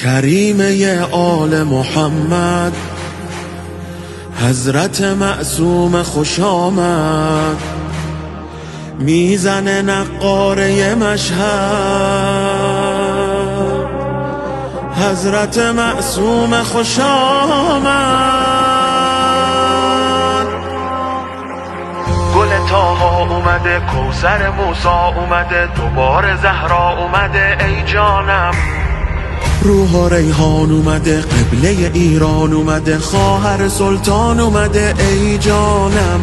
کریمه آل محمد، حضرت معصوم خوش آمد، میزنه نقاره مشهد. حضرت معصوم خوش آمد، گل طاها اومده، کوثر موسی اومده، دوباره زهرا اومده ای جانم. روح و ریحان اومده، قبله ایران اومده، خواهر سلطان اومده ای جانم.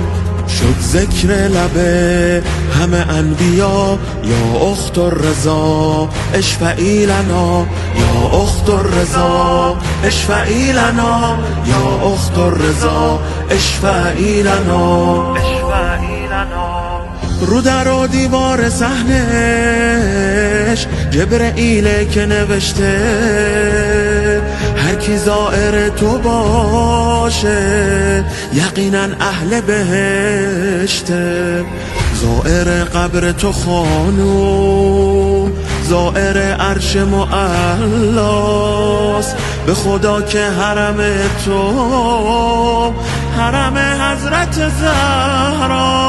شد ذکر لبه همه انبیا، یا اخت الرضا اشفعی لنا، یا اخت الرضا اشفعی لنا، یا اخت الرضا اشفعی لنا. رو در و دیوار صحنش جبرئیل که نوشته، هر کی زائر تو باشه یقینا اهل بهشته. زائر قبر تو خانوم، زائر عرش معلاست، به خدا که حرم تو حرم حضرت زهرا.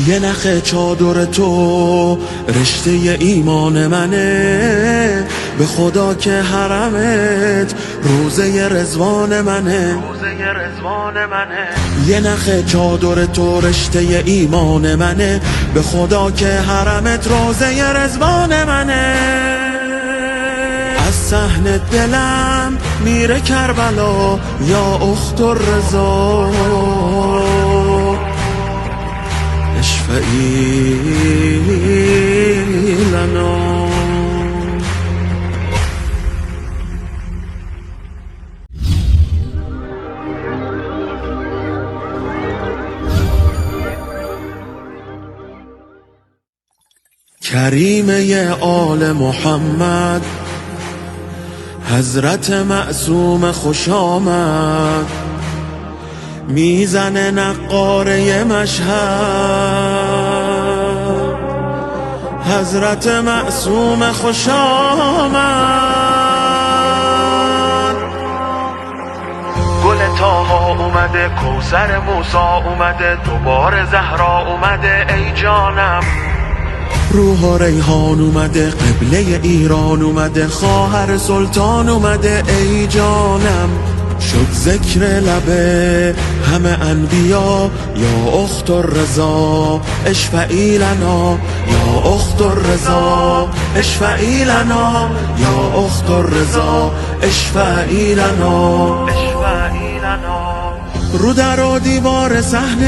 یه نخ چادر تو رشته ایمان منه، به خدا که حرمت روزه رضوان منه. یه نخ چادر تو رشته ایمان منه، به خدا که حرمت روزه رضوان منه. از صحن دلم میره کربلا، یا اخت الرضا اشفعی لنا. کریمه آل محمد، حضرت معصوم خوش آمد، میزنه نقاره مشهد. حضرت معصوم خوش آمد، گل طاها اومده، کوثر موسی اومده، دوباره زهرا اومده ای جانم. روح و ریحان اومده، قبله ایران اومده، خواهر سلطان اومده ای جانم. شد ذکر لبه همه انبیا، یا اخت الرضا اشفعی لنا، یا اخت الرضا اشفعی لنا، یا اخت الرضا اشفعی لنا. رو در و دیوار صحنش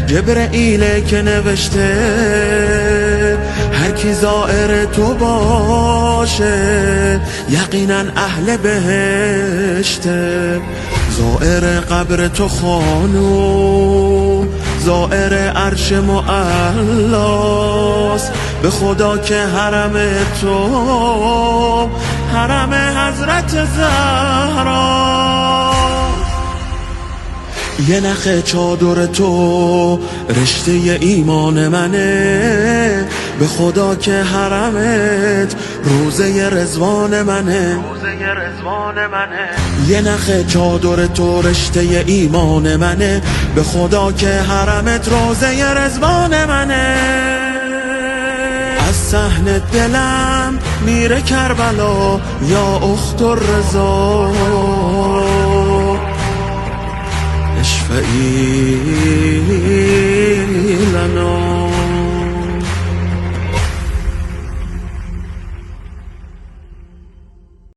جبرئیل که نوشته، هر کی زائر تو باشه یقینا اهل بهشته. زائر قبر تو خانوم، زائر عرش معلاست، به خدا که حرم تو حرم حضرت زهرا. یه نخ چادر تو رشته ایمان منه، به خدا که حرمت روزه رضوان منه. یه نخ چادر تو رشته ایمان منه، به خدا که حرمت روزه رضوان منه. از صحن دلم میره کربلا، یا اخت الرضا اشفعی